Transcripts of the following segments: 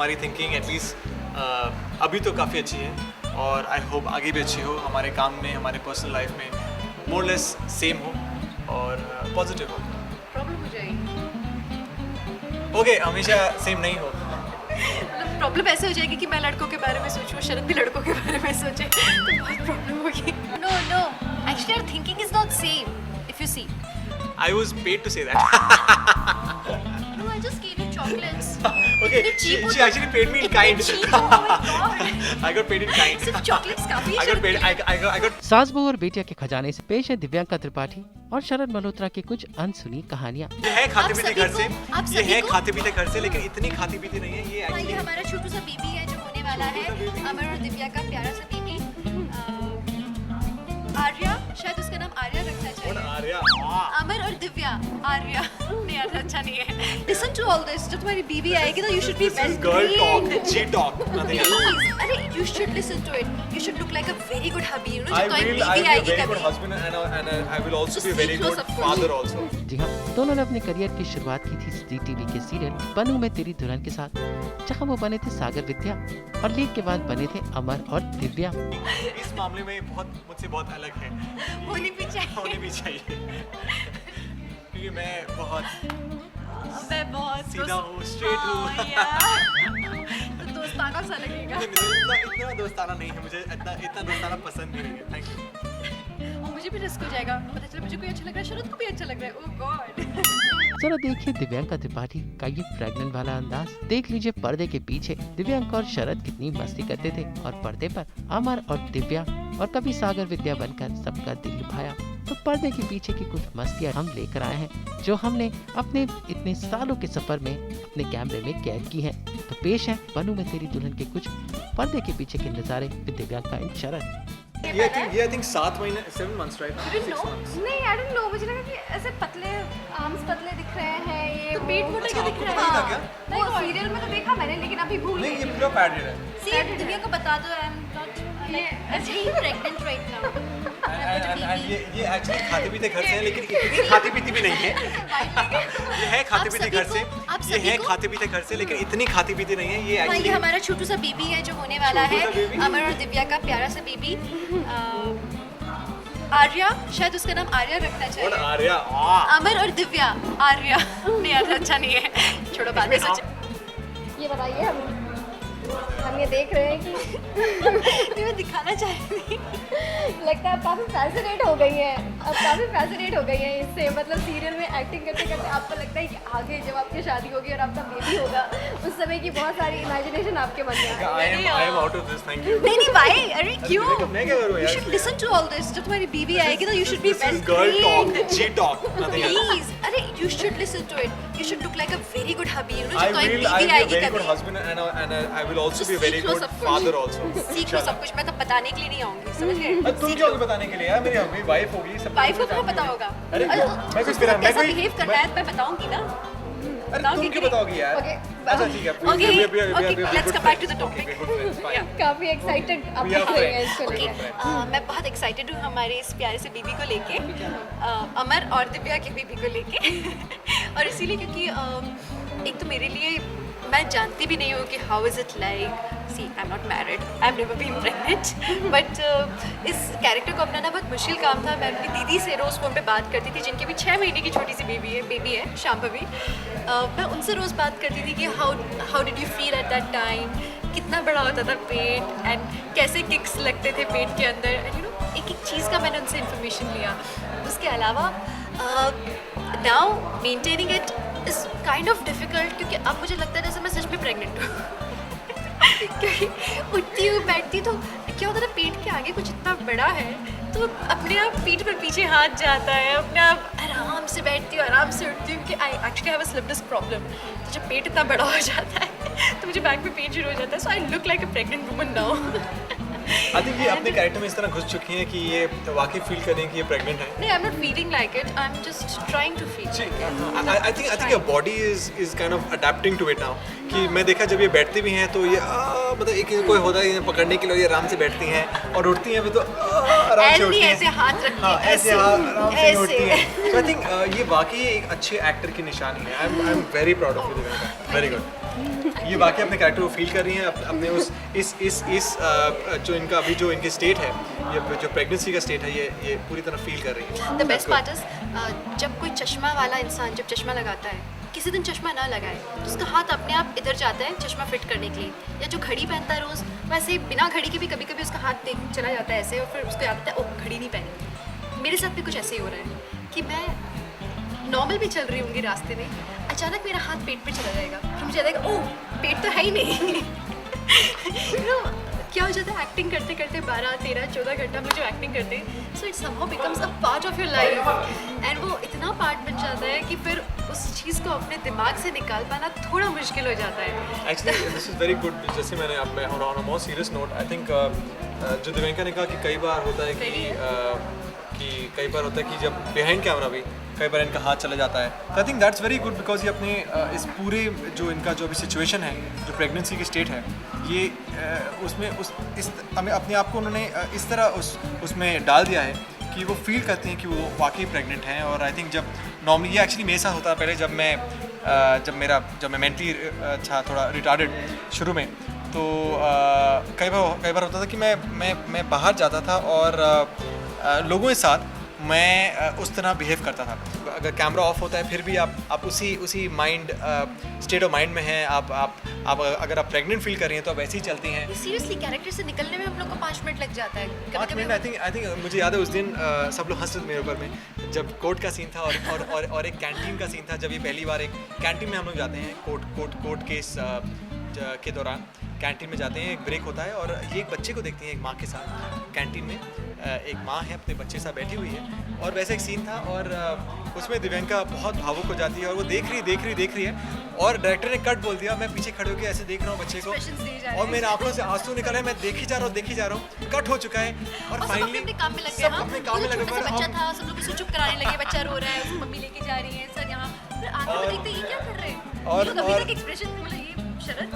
हमारी thinking at least अभी तो काफ़ी अच्छी है और आई होप आगे भी अच्छी हो, हमारे काम में, हमारे पर्सनल लाइफ में मोर लेस सेम हो और पॉजिटिव हो। प्रॉब्लम हो जाएगी, ओके, हमेशा सेम नहीं हो। मतलब प्रॉब्लम ऐसे हो जाएगी कि मैं लड़कों के बारे में सोचूं, शरद भी लड़कों के बारे में सोचे, तो बहुत प्रॉब्लम होगी। No no, actually our thinking is not same if you see. I was paid to say that. No, I just gave you chocolates. Okay, she actually paid me in kind. Oh my god. I got paid in kind. सिर्फ chocolates काफी है I got Sharad paid. के लिए। I got. सास बहू और बेटिया के खजाने से पेश है दिव्यांका त्रिपाठी और शरद मल्होत्रा की कुछ अनसुनी कहानियाँ। ये है खाते आप पीते सभी घर से, आप ये सभी है को- खाते पीते घर से, लेकिन इतनी खाती पीती नहीं है ये हाँ, ये actually। हमारा छोटू सा बेबी है जो होने वाला है, अमर और दिव्या का प्यारा सा बेबी। आर्या, शायद उसका नाम आर्या रखना और चाहिए। आर्या, अमर और दिव्या, आर्या नहीं यार, अच्छा नहीं है। लिसन टू ऑल दिस, जब तुम्हारी बीवी आएगी तो you should be this well is girl talk, trend. G talk, nothing else. Please, अरे you should listen to it. You should look like a very good hubby, you know, I जब तुम्हारी will बीवी be a आएगी very good कभी। husband and I will also So be a very seek good those of father course. also. जी हाँ, दोनों ने अपने career की शुरुआत की थी जी टीवी के सीरियल बनूं मैं तेरी दुल्हन के साथ, जहाँ वो बने थे सागर विद्या और लीग के बाद बने थे अमर और दिव्या। इस मामले में मुझसे बहुत अलग है, होनी भी चाहिए। होनी भी चाहिए क्योंकि मैं बहुत सीधा हूँ, straight हूँ। तो दोस्ताना सा लगेगा। इतना दोस्ताना नहीं है, मुझे इतना दोस्ताना पसंद नहीं है। Thank you. और मुझे भी रिस्क हो जाएगा, पता चला मुझे कोई अच्छा लग रहा है, शरद को भी अच्छा लग रहा है। ओह गॉड। जरा देखिए दिव्यांका त्रिपाठी का ये प्रेग्नेंट वाला अंदाज, देख लीजिए पर्दे के पीछे दिव्यांका और शरद कितनी मस्ती करते थे और पर्दे पर अमर और दिव्या और कभी सागर विद्या बनकर सबका दिल लुभाया। तो पर्दे के पीछे की कुछ मस्तियाँ हम लेकर आए हैं जो हमने अपने इतने सालों के सफर में अपने कैमरे में कैद की हैं। तो पेश है बनूं मैं तेरी दुल्हन के कुछ पर्दे के पीछे के नजारे विद दिव्यांका एंड शरद। ये आई थिंक 7 महीने 7 months राइट। नहीं, आई डोंट नो, मुझे लगा कि ऐसे पतले आर्म्स पतले दिख रहे हैं, ये तो पेट मोटा क्यों दिख रहा पता है? था क्या? वो सीरियल में तो देखा मैंने, लेकिन अभी भूल नहीं, गई। ये पूरा पैडेड है। See, दिव्या को बता दो, आई am not pregnant right now. And ये एक्चुअली खाते पीते घर से है, लेकिन इतनी खाती पीती भी नहीं है। ये है खाते आप पीते सभी घर को- से, आप ये सभी है को- खाते पीते घर से, लेकिन इतनी खाती पीती नहीं है ये हाँ, ये एक्चुअली। हमारा छोटू सा बेबी है जो होने वाला है, छोटू सा baby। अमर और दिव्या का प्यारा सा बेबी। आर्या, शायद उसका नाम आर्या रखना और चाहिए। आर्या, अमर और दिव्या, आर्या नहीं यार, अच्छा नहीं है, छोड़ो बाद में सोचे। ये बताइए, हम ये देख रहे हैं कि नहीं, मैं दिखाना चाह रही थी। लगता है आप काफ़ी फैसिनेट हो गई हैं, अब काफ़ी फैसिनेट हो गई हैं इससे, मतलब सीरियल में एक्टिंग करते करते आपको लगता है कि आगे जब आपकी शादी होगी और आपका बेबी होगा, उस समय की बहुत सारी इमेजिनेशन आपके मन में आएगी। I am out of this, thank you। नहीं नहीं भाई, अरे क्यों? मैं क्या करूँ You यार? should listen to all this. जब तुम्हारी बीवी आएगी तो you should be This well is girl talk, trained. G talk, nothing else. Please, अरे you should listen to it. You should look like a very good hubby. You know, I जब तुम्हारी will बीवी be a आएगी very good कभी। husband and I will also be a सीख very लो good सब कुछ। father also। सीख लो सब कुछ, मैं तो बताने के लिए नहीं आऊंगी, समझ गए? अरे तुम क्या होगी बताने के लिए यार? मेरी वाइफ होगी, सब वाइफ को कुछ क्यों जानती पता होगी। होगा? अरे अरे, मैं कुछ तेरा मैं कैसा कोई बिहेव करना है मैं बताऊंगी ना। अरे तुम क्यों बताओगी यार? Okay, अच्छा ठीक है। Okay, let's come back to the topic. Yeah. काफ़ी एक्साइटेड आप We are दिख रही हैं friends. इसको ओके, लेकर। मैं बहुत एक्साइटेड हूँ हमारे इस प्यारे से बेबी को लेके, अमर और दिव्या के बेबी को लेके। और इसीलिए क्योंकि एक तो मेरे लिए, मैं जानती भी नहीं हूँ कि how is it like, see I am not married, I am never been pregnant, but इस कैरेक्टर को अपनाना बहुत मुश्किल काम था। मैं अपनी दीदी से रोज़ फ़ोन पे बात करती थी, जिनकी भी 6 महीने की छोटी सी बेबी है शाम्भवी। मैं उनसे रोज़ बात करती थी कि how did you feel at that time, कितना बड़ा होता था पेट एंड कैसे किक्स लगते थे पेट के अंदर, एंड यू नो एक एक चीज़ का मैंने उनसे इन्फॉर्मेशन लिया। उसके अलावा now maintaining it is kind of difficult, क्योंकि अब मुझे लगता है जैसे मैं सच में प्रेग्नेंट हूँ। क्योंकि उठती हूँ बैठती तो क्या होता है ना, पेट के आगे कुछ इतना बड़ा है तो अपने आप पीठ पर पीछे हाथ जाता है, अपने आप आराम से बैठती हूँ, आराम से उठती हूँ कि I actually have a slip disc problem. तो जब पेट इतना बड़ा हो जाता है तो मुझे बैक में पेन शुरू हो जाता है, so I look like a pregnant woman now. I think ये अपने कैरेक्टर में इस तरह घुस चुकी हैं कि ये वाकई फील करें कि ये प्रेग्नेंट है। नहीं, I am not feeling like it, I am just trying to feel. I think your body is kind of adapting to it now। कि मैं देखा जब ये बैठती भी हैं तो ये मतलब एक कोई होता है इन्हें पकड़ने के लिए, ये आराम से बैठती हैं और उठती हैं भी तो आराम से उठती हैं। ऐसे हाथ रखती हाँ, हैं, ऐसे आराम से उठती ऐसे। हैं। So I think ये वाकई एक अच्छे एक्टर की निशानी है। I'm very proud of you, Divyanka. Very good। ये वाकई अपने कैरेक्टर को फील कर रही हैं, अपने उस इस जो इनका अभी जो इनकी स्टेट है, ये जो प्रेगनेंसी का स्टेट है, ये पूरी तरह फील कर रही है। द बेस्ट पार्ट इज जब कोई चश्मा वाला इंसान जब चश्मा लगाता है, किसी दिन चश्मा ना लगाए तो उसका हाथ अपने आप इधर जाता है चश्मा फिट करने के लिए, या जो घड़ी पहनता है रोज़ वैसे बिना घड़ी के भी कभी कभी उसका हाथ देख चला जाता है ऐसे, और फिर उसको याद आता है ओ घड़ी नहीं पहनी। मेरे साथ भी कुछ ऐसे ही हो रहा है कि मैं नॉर्मल भी चल रही होंगी रास्ते में, अचानक मेरा हाथ पेट पे चला जाएगा, फिर मुझे याद आएगा ओ पेट तो है ही नहीं। क्या हो जाता है एक्टिंग करते करते 12, 13, 14 घंटा में जो एक्टिंग करते हैं, so it somehow becomes a part of your life, and वो इतना पार्ट बन जाता है कि फिर उस चीज़ को अपने दिमाग से निकाल पाना थोड़ा मुश्किल हो जाता है। Actually this is very good. जैसे मैंने अब मैं on a more serious note, I think जो दिव्यांका ने कहा कि कई बार होता है कि जब बिहाइंड कैमरा भी कई बार इनका हाथ चला जाता है, तो I think that's very good because ये अपने इस पूरे जो इनका जो अभी सिचुएशन है, जो प्रेगनेंसी की स्टेट है, ये उसमें अपने आप को उन्होंने इस तरह उसमें डाल दिया है कि वो फील करते हैं कि वो वाकई प्रेग्नेंट हैं। और आई थिंक जब नॉर्मली ये एक्चुअली मेरे साथ होता है पहले, जब मैं मेंटली था थोड़ा रिटार्डेड शुरू में, तो कई बार होता था कि मैं बाहर जाता था और लोगों के साथ मैं उस तरह बिहेव करता था। अगर कैमरा ऑफ होता है फिर भी आप उसी माइंड स्टेट ऑफ माइंड में हैं, आप अगर आप प्रेग्नेंट फील कर रही हैं तो आप ऐसे ही चलती हैं। सीरियसली कैरेक्टर से निकलने में हम लोग को 5 मिनट लग जाता है। 5 मिनट आई थिंक मुझे याद है उस दिन सब लोग हंसते थे मेरे ऊपर में, जब कोर्ट का सीन था और एक कैंटीन का सीन था। जब ये पहली बार एक कैंटीन में हम लोग जाते हैं कोर्ट केस के दौरान कैंटीन में जाते हैं, एक ब्रेक होता है और ये एक बच्चे को देखती हैं एक माँ के साथ कैंटीन में। एक माँ है अपने बच्चे के साथ बैठी हुई है और वैसा एक सीन था और उसमें दिव्यांका बहुत भावुक हो जाती है और वो देख रही है और डायरेक्टर ने कट बोल दिया। मैं पीछे खड़े होकर ऐसे देख रहा हूँ बच्चे को और मेरे आंखों से आंसू निकल रहे हैं, मैं देखी जा रहा हूँ, कट हो चुका है और फाइनली अपने काम में लग गए। अपने काम में लगे। बच्चा था, सब लोग उसको चुप कराने लगे, बच्चा रो रहा है, उसकी मम्मी लेके जा रही है सर यहाँ, फिर आगे में देखते ये क्या कर रहे हैं, और एक्सप्रेशन मतलब ये शरद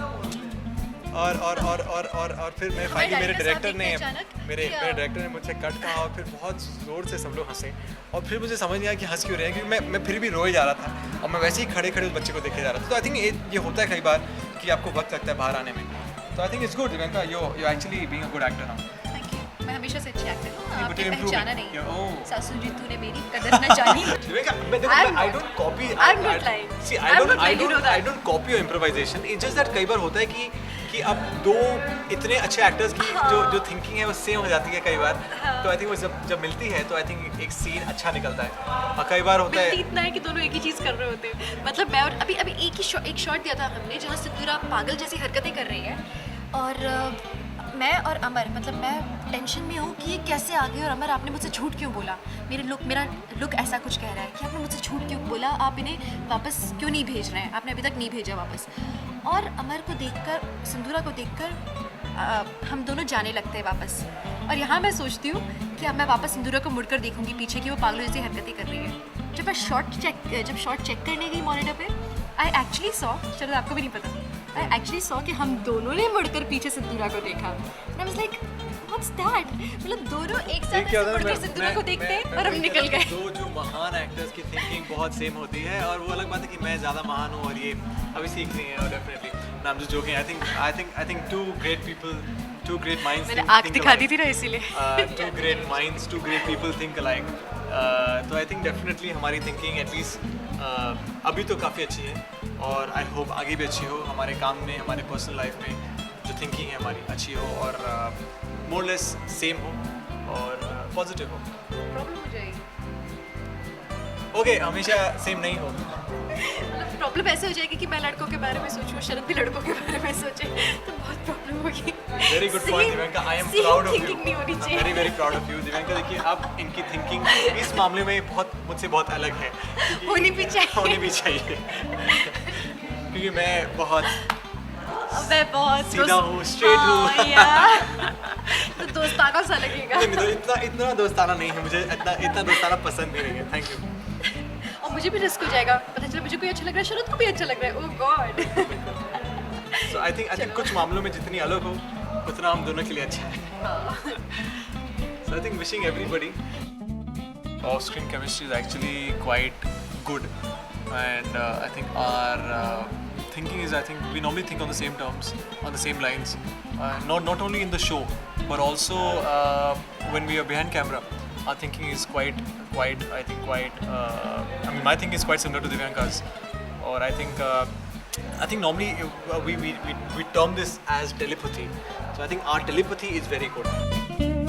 और फिर मैं फाइनली मेरे डायरेक्टर ने मुझसे कट कहा और फिर बहुत ज़ोर से सब लोग हंसे और फिर मुझे समझ नहीं आया कि हंस क्यों रहे हैं, क्योंकि मैं फिर भी रोए जा रहा था और मैं वैसे ही खड़े उस बच्चे को देखे जा रहा था। तो आई थिंक ये होता है कई बार कि आपको वक्त लगता है बाहर आने में। तो I think it's good Divyanka, you actually being a good actor now. Thank you. मैं हमेशा से अच्छी एक्टर हूँ, but आपने you're improving. पहचाना नहीं। Oh. सासू जी तूने मेरी कदर न जानी। I don't copy. I'm not lying. See, I'm not lying, you know that. I don't copy your improvisation. It's just that कई बार होता है कि अब दो इतने अच्छे एक्टर्स की जो थिंकिंग है वो सेम हो जाती है कई बार। तो आई थिंक वो जब मिलती है तो आई थिंक एक सीन अच्छा निकलता है। और कई बार होता है इतना है कि दोनों एक ही चीज़ कर रहे होते हैं। मतलब मैं और अभी एक शॉट दिया था हमने जहाँ सिंदूरा पागल जैसी हरकतें कर रही है और मैं और अमर, मतलब मैं टेंशन में हूँ कि ये कैसे आ गई और अमर आपने मुझसे झूठ क्यों बोला, मेरा लुक ऐसा कुछ कह रहा है कि आपने मुझसे झूठ क्यों बोला, आप इन्हें वापस क्यों नहीं भेज रहे हैं, आपने अभी तक नहीं भेजा वापस। और अमर को देखकर, सिंदूरा को देखकर हम दोनों जाने लगते हैं वापस। और यहाँ मैं सोचती हूँ कि अब मैं वापस सिंदूरा को मुड़कर देखूंगी पीछे कि वो पागलों जैसी हरकतें कर रही है। जब मैं शॉट चेक करने गई मॉनिटर पे, आई एक्चुअली सॉ, चलो आपको भी नहीं पता, आई एक्चुअली सॉ कि हम दोनों ने मुड़कर पीछे सिंदूरा को देखा। I was like what's that, मतलब दोनों एक साथ ऐसे मुड़कर सिंदूरा को देखते हैं और हम निकल गए। दो जो महान एक्टर्स की थिंकिंग बहुत सेम होती है और वो अलग बात है कि मैं ज़्यादा महान हूँ और ये अभी सीख रही हैं और definitely I am just joking. I think two great minds, मैंने आँख दिखा दी थी ना इसीलिए। Two great minds, two great people think alike. तो आई थिंक डेफिनेटली हमारी थिंकिंग एटलीस्ट अभी तो काफ़ी अच्छी है और आई होप आगे भी अच्छी हो। हमारे काम में, हमारे पर्सनल लाइफ में जो थिंकिंग है हमारी अच्छी हो और मोर लेस सेम हो और पॉजिटिव हो। प्रॉब्लम हो जाएगी, ओके हमेशा सेम नहीं हो। मतलब प्रॉब्लम ऐसे हो जाएगी कि मैं लड़कों के बारे में सोचूं, शरद भी लड़कों के बारे में सोचे, तो बहुत प्रॉब्लम होगी। Very good point Divyanka, I am proud of you, thinking नहीं होनी चाहिए। Very very proud of you Divyanka. देखिए अब इनकी थिंकिंग इस मामले में मुझसे बहुत अलग है। होनी भी चाहिए क्योंकि मैं बहुत सीधा हूँ, स्ट्रेट हूँ। तो दोस्ताना सा लगेगा। तो इतना दोस्ताना नहीं है, मुझे इतना दोस्ताना पसंद भी नहीं है। Thank you. और मुझे भी रिस्क हो जाएगा, पता चला मुझे कोई अच्छा लग रहा है, शरद को भी अच्छा लग रहा है। ओह गॉड। सो आई थिंक कुछ मामलों में जितनी अलग हो उतना हम दोनों के लिए अच्छा है। So I think wishing everybody off screen chemistry is actually quite good and I think our thinking is, I think we normally think on the same terms, on the same lines. Not only in the show, but also when we are behind camera. Our thinking is quite. I mean, my thinking is quite similar to Divyanka's, or I think normally we term this as telepathy. So I think our telepathy is very good.